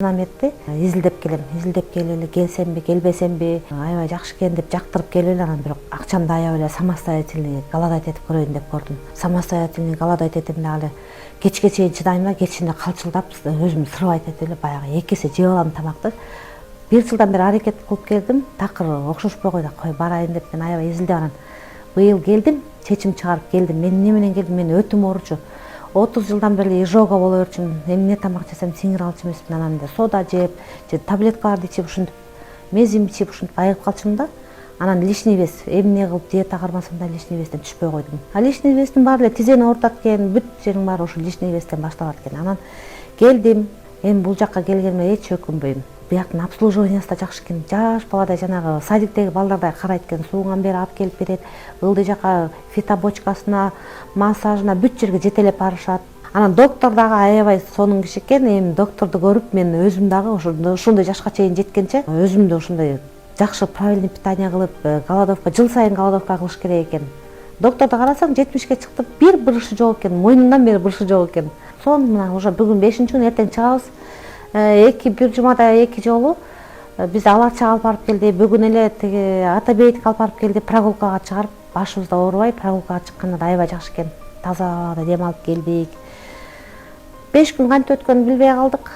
Наметти изилдеп келем. Изилдеп келели келсемби, келбесемби, аябай жакшы экен деп жактырып келип эле анан бирок акчамды аябай эле самостоятельный голодать этип көрөйүн деп көрдүм. Самостоятельный голодать этем дагы кечке чейин чыдайм да, кечинде калчылдап өзүмдү сырбайт этип эле баягы 2 эсе жеп алам тамакты. 1 жылдан бери аракет кылып келдим. Такыр окшошпой койду. Кой барайын деп мен аябай изилдеп анан быйыл келдим, чечим чыгарып келдим. Мен эмне менен келдим? Мен өтүм ооручу. 30 жылдан бери изжога боло берчүмүн. Эмне тамак жесем сиңире алчу эмесмин. Анан сода жеп, же таблеткаларды ичип ушинтип, мезим ичип ушинтип айыгып калчумун да. Анан лишний вес, эмне кылып диета кармасам да лишний вестен түшпөй койдум. А лишний вестин баары эле тизени оорутат экен, бүт жериң баары ушу лишний вестен башталат экен. Анан келдим, эми бул жакка келгениме эч өкүнбөйм. Бияктын обслуживаниясы да жакшы экен. Жаш баладай жанагы садиктеги балдардай карайт экен. Сууган бери алып келип берет. Ылдый жака фитобочкасына, массажына бүт жерге жетелеп барышат. Анан доктор дагы аябай сонун киши экен. Эми докторду көрүп мен өзүм дагы ушундай жашка чейин жеткенче өзүмдү ушундай жакшы правильный питание кылып, голодовка жыл сайын голодовка кылыш керек экен. Докторду карасаң 70ке чыкты, бир брышы жок экен, мойнундан бери брышы жок экен. Сон мына уже бүгүн 5-күн эртең чыгабыз. Бир жумада 2 жолу биз Алачага алып барып келди. Бүгүн эле тиги Атабейдикке алып барып келди. Прогулкага чыгарып, башыбызда оорубай прогулкага чыкканда да аябай жакшы экен. Таза дем алып келдик. 5 күн кантип өткөнүн билбей калдык.